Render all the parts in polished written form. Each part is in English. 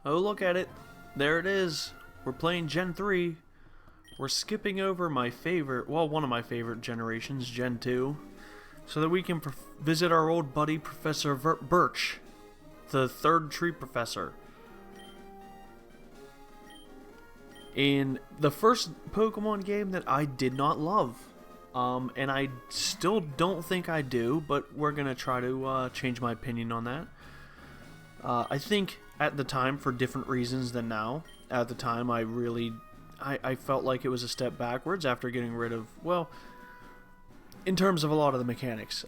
Oh, look at it. There it is. We're playing Gen 3. We're skipping over my favorite, well, one of my favorite generations, Gen 2, so that we can visit our old buddy, Professor Birch, the third tree professor. In the first Pokemon game that I did not love. And I still don't think I do, but we're going to try to change my opinion on that. I think at the time, for different reasons than now, at the time I felt like it was a step backwards after getting rid of, well, in terms of a lot of the mechanics.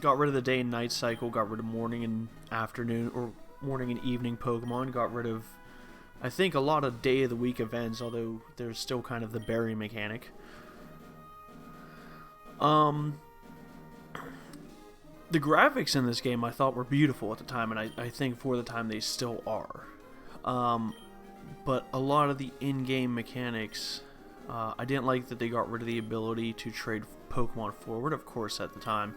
Got rid of the day and night cycle, got rid of morning and afternoon, or morning and evening Pokemon, got rid of, I think, a lot of day of the week events, although there's still kind of the berry mechanic. The graphics in this game I thought were beautiful at the time, and I think for the time they still are. But a lot of the in-game mechanics, I didn't like that they got rid of the ability to trade Pokemon forward. Of course, at the time,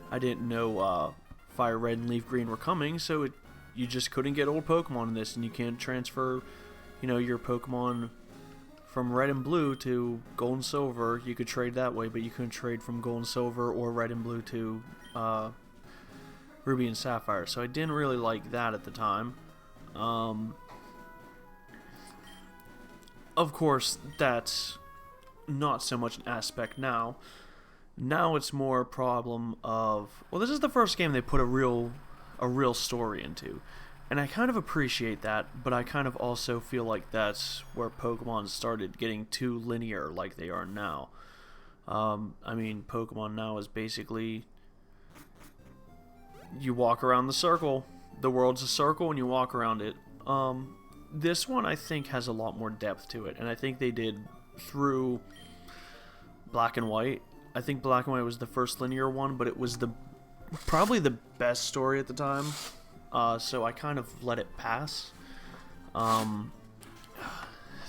I didn't know Fire Red and Leaf Green were coming, so you just couldn't get old Pokemon in this, and you can't transfer, your Pokemon from Red and Blue to Gold and Silver. You could trade that way, but you couldn't trade from Gold and Silver or Red and Blue to Ruby and Sapphire. So I didn't really like that at the time. Of course, that's not so much an aspect now. Now it's more a problem of, well, this is the first game they put a real story into. And I kind of appreciate that, but I kind of also feel like that's where Pokemon started getting too linear like they are now. I mean, Pokemon now is basically, you walk around the circle. The world's a circle and you walk around it. This one I think has a lot more depth to it, and I think they did through Black and White. I think Black and White was the first linear one, but it was probably the best story at the time. So I kind of let it pass.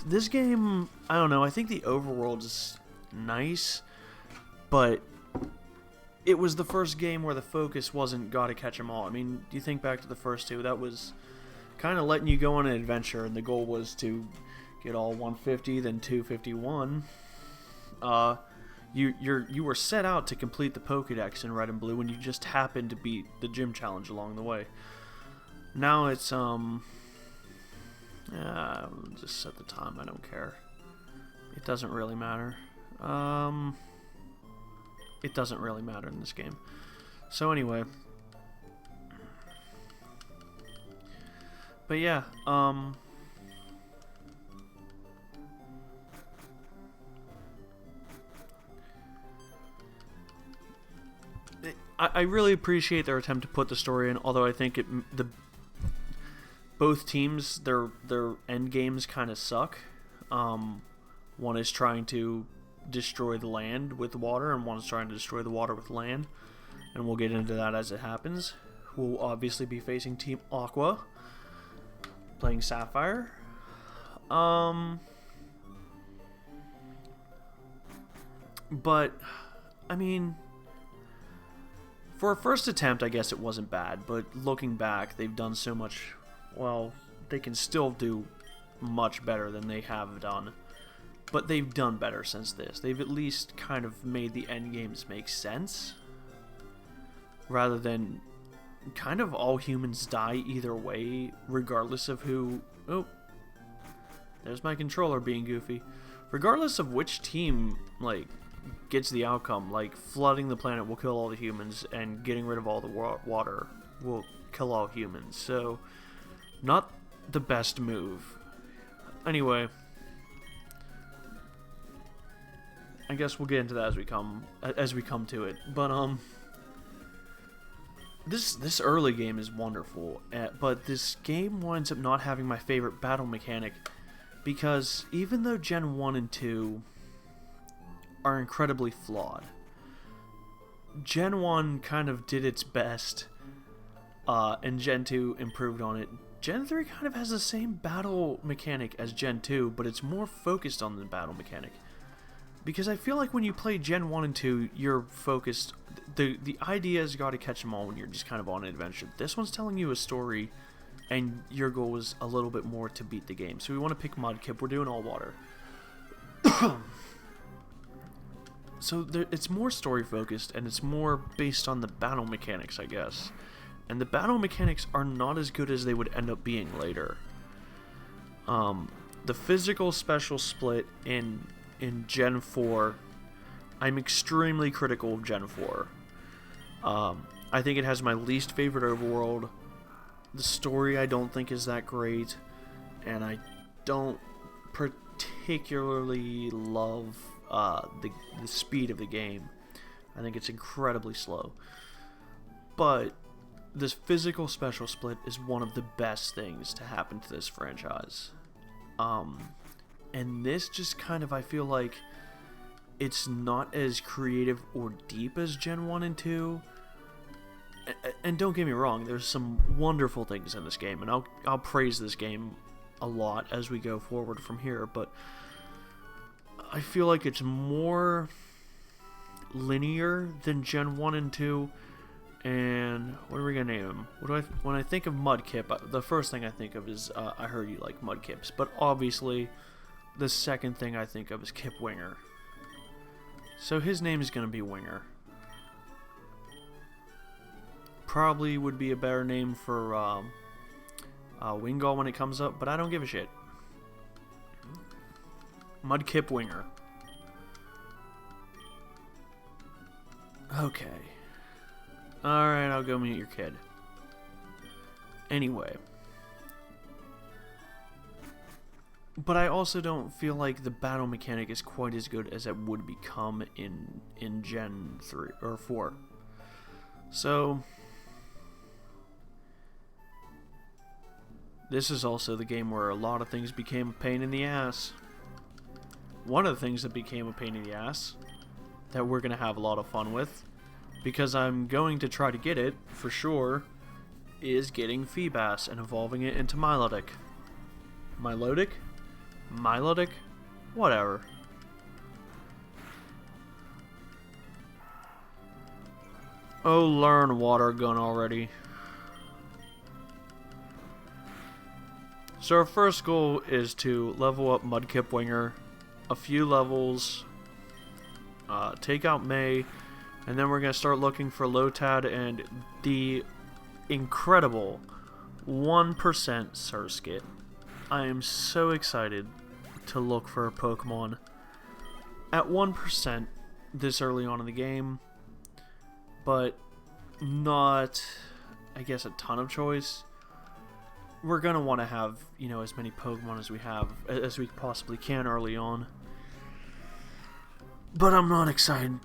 This game, I don't know, I think the overworld is nice, but it was the first game where the focus wasn't gotta catch 'em all. I mean, you think back to the first two, that was kind of letting you go on an adventure, and the goal was to get all 150, then 251. You were set out to complete the Pokédex in Red and Blue, and you just happened to beat the gym challenge along the way. Now it's, just set the time, I don't care. It doesn't really matter. It doesn't really matter in this game. So anyway. But yeah, I really appreciate their attempt to put the story in, although I think both teams, their end games kind of suck. One is trying to destroy the land with water, and one is trying to destroy the water with land. And we'll get into that as it happens. We'll obviously be facing Team Aqua, playing Sapphire. But, I mean, for a first attempt, I guess it wasn't bad, but looking back, they've done so much. Well, they can still do much better than they have done, but they've done better since this. They've at least kind of made the end games make sense, rather than kind of all humans die either way, regardless of who. Oh, there's my controller being goofy. Regardless of which team, like, gets the outcome, like flooding the planet will kill all the humans, and getting rid of all the water will kill all humans. So, not the best move. Anyway, I guess we'll get into that as we come to it. But this early game is wonderful, but this game winds up not having my favorite battle mechanic, because even though Gen 1 and 2 are incredibly flawed, Gen 1 kind of did its best, and Gen 2 improved on it. Gen 3 kind of has the same battle mechanic as Gen 2, but it's more focused on the battle mechanic. Because I feel like when you play Gen 1 and 2, you're focused. The idea has got to catch them all when you're just kind of on an adventure. This one's telling you a story and your goal is a little bit more to beat the game. So we want to pick Mudkipz. We're doing all water. So it's more story focused, and it's more based on the battle mechanics, I guess. And the battle mechanics are not as good as they would end up being later. The physical special split in Gen 4, I'm extremely critical of Gen 4. I think it has my least favorite overworld. The story I don't think is that great, and I don't particularly love the speed of the game. I think it's incredibly slow. But this physical special split is one of the best things to happen to this franchise. And this just kind of, I feel like it's not as creative or deep as Gen 1 and 2. And don't get me wrong, there's some wonderful things in this game, and I'll praise this game a lot as we go forward from here, but I feel like it's more linear than Gen 1 and 2. And what are we gonna name him? When I think of Mudkipz, the first thing I think of is I heard you like Mudkipz, but obviously the second thing I think of is Kip Winger. So his name is gonna be Winger. Probably would be a better name for Wingull when it comes up, but I don't give a shit. Mudkipz Winger. Okay. Alright, I'll go meet your kid. Anyway. But I also don't feel like the battle mechanic is quite as good as it would become in Gen 3 or 4. So this is also the game where a lot of things became a pain in the ass. One of the things that became a pain in the ass that we're going to have a lot of fun with, because I'm going to try to get it, for sure, is getting Feebas and evolving it into Milotic. Milotic? Milotic? Whatever. Oh, learn Water Gun already. So our first goal is to level up Mudkipz Winger a few levels, take out May, and then we're going to start looking for Lotad and the incredible 1% Surskit. I am so excited to look for a Pokemon at 1% this early on in the game, but not, I guess, a ton of choice. We're going to want to have, you know, as many Pokemon as we possibly can early on. But I'm not excited.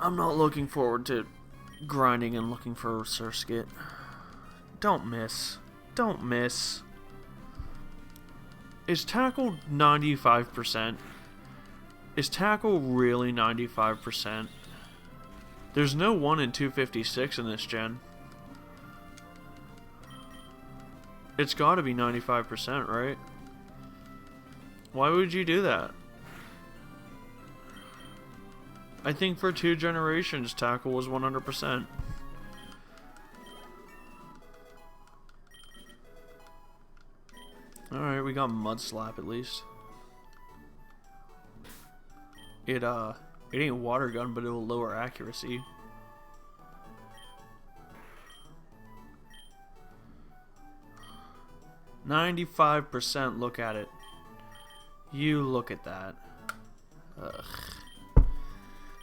I'm not looking forward to grinding and looking for Surskit. Don't miss. Don't miss. Is Tackle 95%? Is Tackle really 95%? There's no 1 in 256 in this gen. It's gotta be 95%, right? Why would you do that? I think for 2 generations, Tackle was 100%. Alright, we got Mud Slap at least. It ain't Water Gun, but it'll lower accuracy. %, look at it. You look at that. Ugh.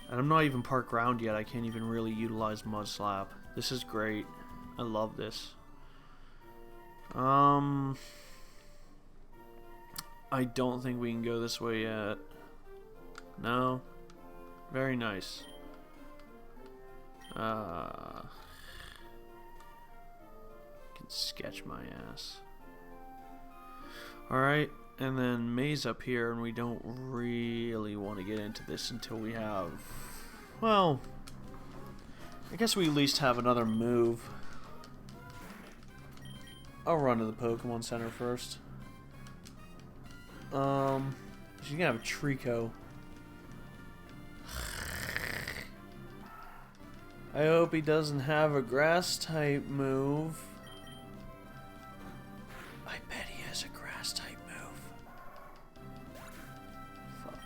And I'm not even park ground yet. I can't even really utilize Mud Slap. This is great. I love this. I don't think we can go this way yet. No. Very nice. Can sketch my ass. Alright, and then May's up here, and we don't really want to get into this until we have, well, I guess we at least have another move. I'll run to the Pokemon Center first. She's gonna have a Trico. I hope he doesn't have a grass type move. I bet he has a grass type move. Fuck.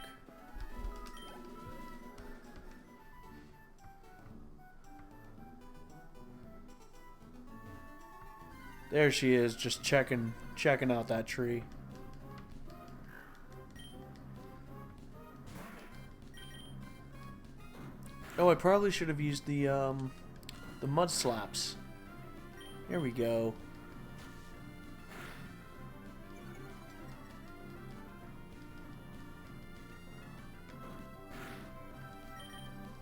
There she is, just checking out that tree. Oh, I probably should have used the mud slaps. Here we go.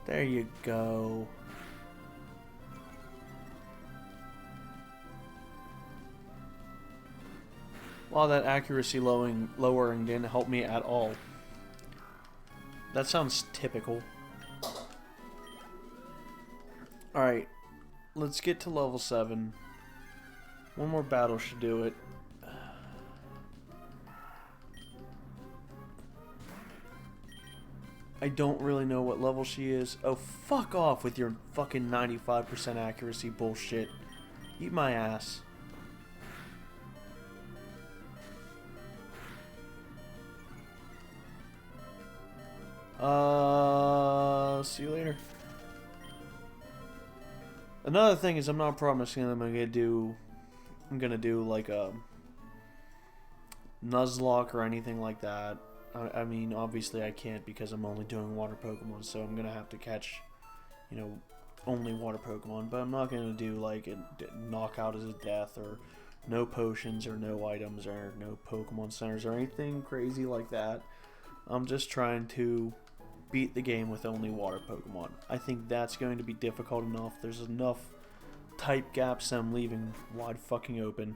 There you go. While that accuracy lowering didn't help me at all. That sounds typical. Alright, let's get to level 7. One more battle should do it. I don't really know what level she is. Oh, fuck off with your fucking 95% accuracy bullshit. Eat my ass. See you later. Another thing is I'm not promising them I'm gonna do like a Nuzlocke or anything like that. I mean, obviously I can't because I'm only doing water Pokemon, so I'm gonna have to catch, you know, only water Pokemon. But I'm not gonna do like a knockout as a death or no potions or no items or no Pokemon centers or anything crazy like that. I'm just trying to beat the game with only water Pokemon. I think that's going to be difficult enough. There's enough type gaps that I'm leaving wide fucking open.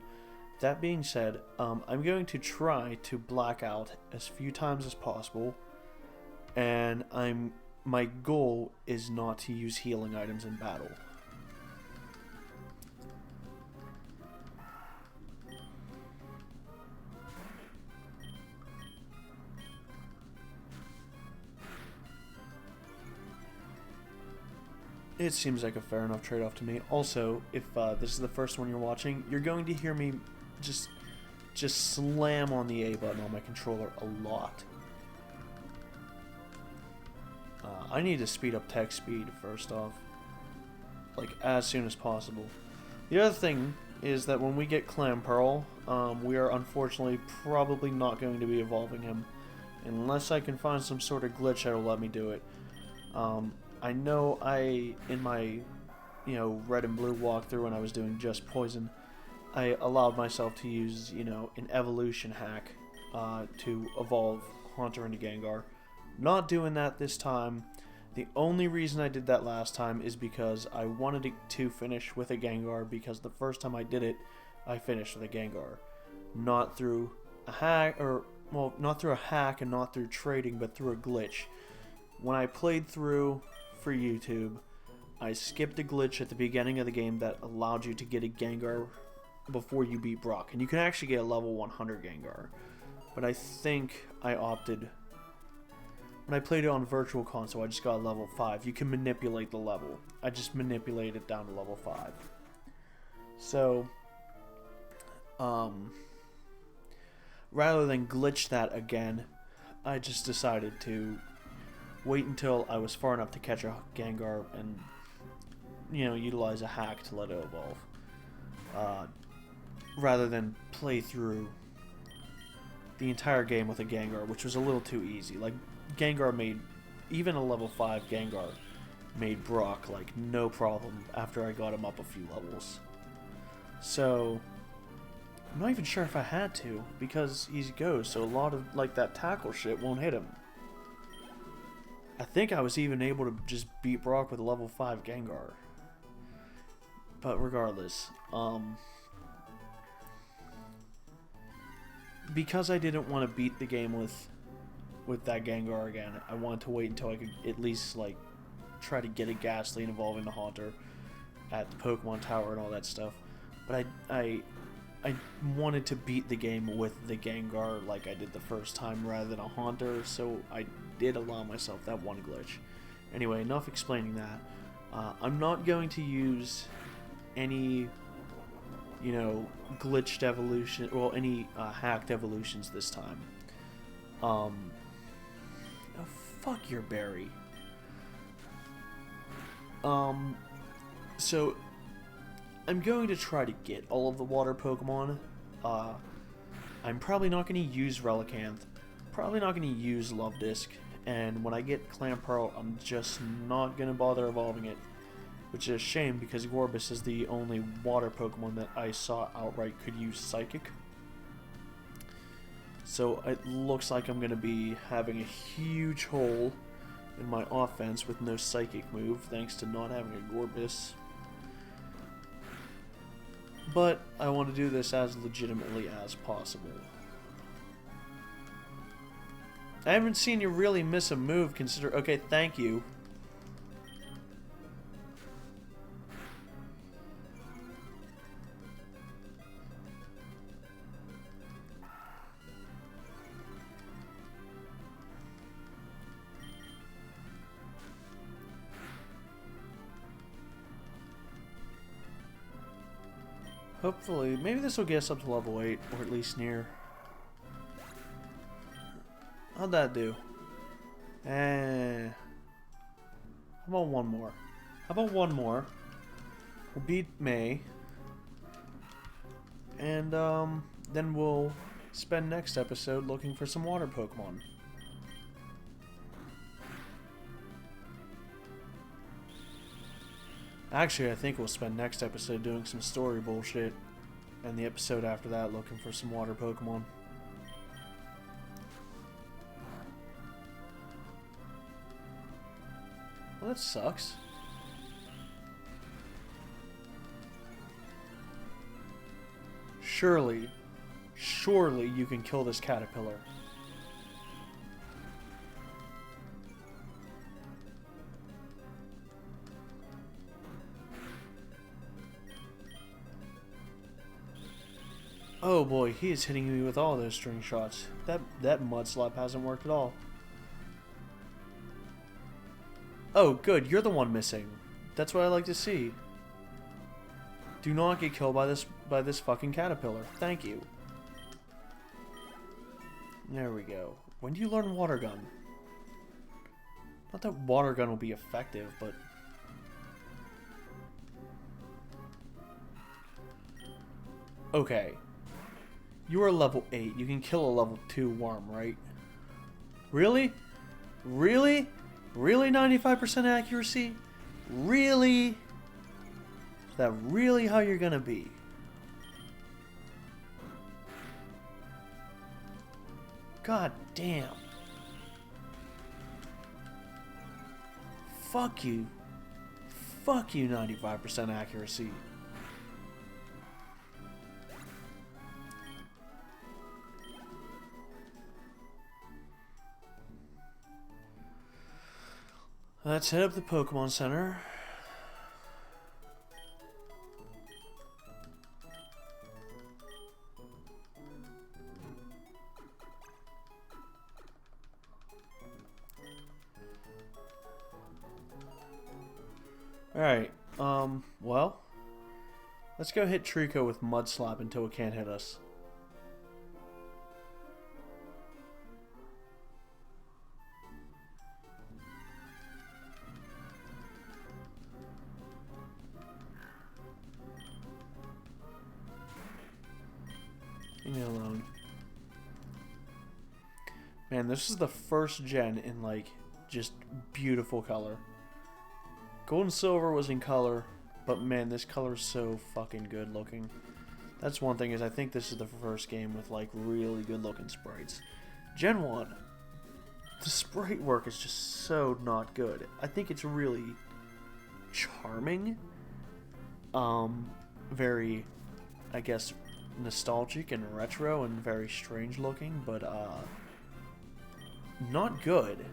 That being said, I'm going to try to black out as few times as possible, and my goal is not to use healing items in battle. It seems like a fair enough trade-off to me. Also, if this is the first one you're watching, you're going to hear me just slam on the A button on my controller a lot. I need to speed up text speed first off, like as soon as possible. The other thing is that when we get Clamperl, we are unfortunately probably not going to be evolving him unless I can find some sort of glitch that'll let me do it. I know in my, red and blue walkthrough when I was doing just poison, I allowed myself to use, an evolution hack to evolve Haunter into Gengar. Not doing that this time. The only reason I did that last time is because I wanted to finish with a Gengar, because the first time I did it, I finished with a Gengar. Not through a hack, not through a hack and not through trading, but through a glitch. When I played through for YouTube, I skipped a glitch at the beginning of the game that allowed you to get a Gengar before you beat Brock. And you can actually get a level 100 Gengar. But I think I opted... When I played it on Virtual Console, I just got a level 5. You can manipulate the level. I just manipulated it down to level 5. So, rather than glitch that again, I just decided to wait until I was far enough to catch a Gengar and, utilize a hack to let it evolve. Rather than play through the entire game with a Gengar, which was a little too easy. Like, Gengar made, even a level 5 Gengar made Brock, like, no problem after I got him up a few levels. So, I'm not even sure if I had to, because he's Ghost, so a lot of, like, that tackle shit won't hit him. I think I was even able to just beat Brock with a level 5 Gengar. But regardless, because I didn't want to beat the game with that Gengar again, I wanted to wait until I could at least, like, try to get a Ghastly and evolve into Haunter at the Pokemon Tower and all that stuff. But I wanted to beat the game with the Gengar like I did the first time rather than a Haunter, so I did allow myself that one glitch. Anyway, enough explaining that. I'm not going to use any you know, glitched evolution, well, any hacked evolutions this time. Oh, fuck your berry. So I'm going to try to get all of the water Pokemon. I'm probably not going to use Relicanth, probably not going to use Love Disc, and when I get Clamperl, I'm just not going to bother evolving it, which is a shame because Gorbis is the only water Pokemon that I saw outright could use Psychic. So it looks like I'm going to be having a huge hole in my offense with no Psychic move thanks to not having a Gorbis. But I want to do this as legitimately as possible. I haven't seen you really miss a move, consider... Okay, thank you. Hopefully, maybe this will get us up to level 8, or at least near. How'd that do? How about one more? How about one more? We'll beat May. And, then we'll spend next episode looking for some water Pokemon. Actually, I think we'll spend next episode doing some story bullshit, and the episode after that looking for some water Pokemon. Well, that sucks. Surely you can kill this caterpillar. Oh boy, he is hitting me with all those string shots. That mud slap hasn't worked at all. Oh, good, you're the one missing. That's what I like to see. Do not get killed by this fucking caterpillar. Thank you. There we go. When do you learn Water Gun? Not that Water Gun will be effective, but... Okay. You are level 8. You can kill a level 2 worm, right? Really? Really? Really 95% accuracy? Really? Is that really how you're gonna be? God damn. Fuck you. Fuck you, 95% accuracy. Let's head up the Pokemon Center. Alright, well, let's go hit Trico with Mud Slap until it can't hit us. Leave me alone. Man, this is the first gen in, like, just beautiful color. Gold and Silver was in color, but man, this color is so fucking good looking. That's one thing, is I think this is the first game with, like, really good looking sprites. Gen 1, the sprite work is just so not good. I think it's really charming. Very, I guess, nostalgic and retro and very strange looking, but not good.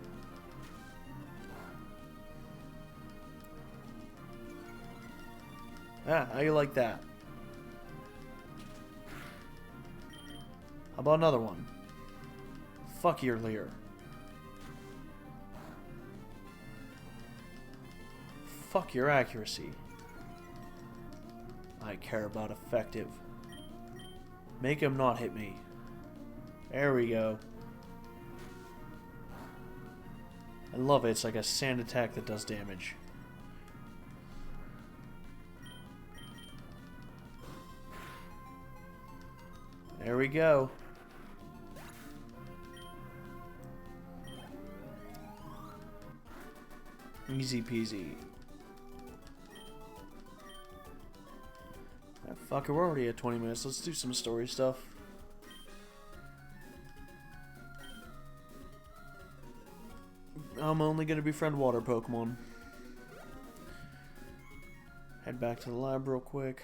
Ah, how you like that? How about another one? Fuck your Leer. Fuck your accuracy. I care about effective. Make him not hit me. There we go. I love it. It's like a sand attack that does damage. There we go. Easy peasy. Ah, fuck it, we're already at 20 minutes. Let's do some story stuff. I'm only gonna befriend water Pokemon. Head back to the lab real quick.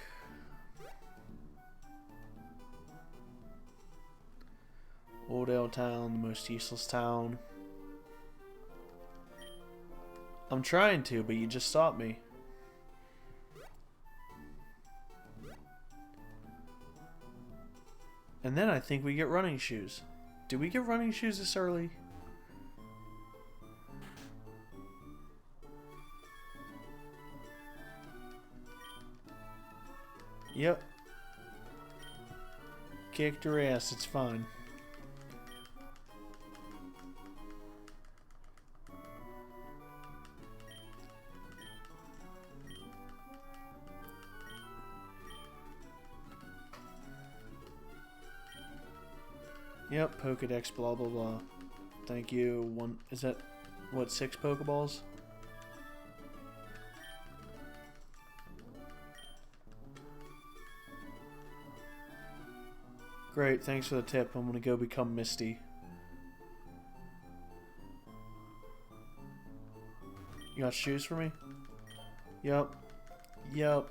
Oldale Town, the most useless town. I'm trying to, but you just stopped me. And then I think we get running shoes. Did we get running shoes this early? Yep. Kicked her ass, it's fine. Yep, Pokedex, blah blah blah. Thank you. One, is that, what, 6 Pokeballs? Great, thanks for the tip. I'm gonna go become Misty. You got shoes for me? Yup. Yup.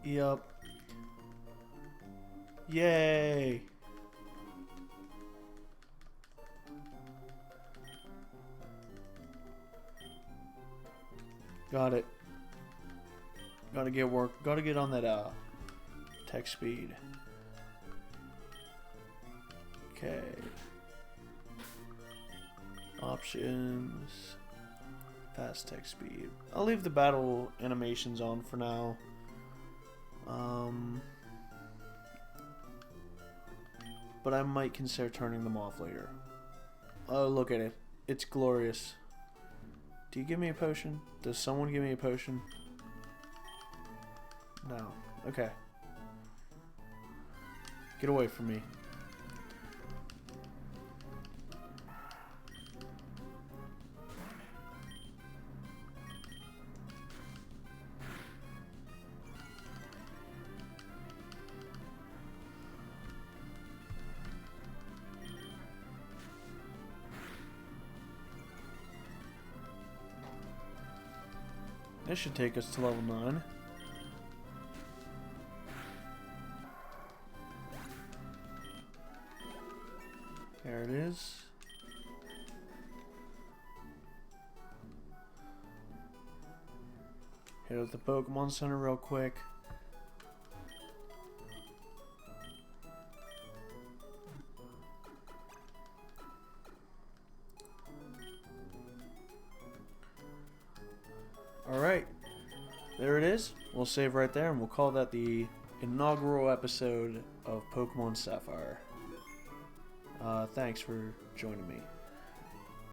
Yup. Yay! Got it. Gotta get work. Gotta get on that tech speed. Okay. Options. Fast tech speed. I'll leave the battle animations on for now. But I might consider turning them off later. Oh, look at it. It's glorious. Do you give me a potion? Does someone give me a potion? No. Okay. Get away from me. This should take us to level 9. There it is. Hit up the Pokemon Center real quick. Alright, there it is. We'll save right there and we'll call that the inaugural episode of Pokemon Sapphire. Thanks for joining me.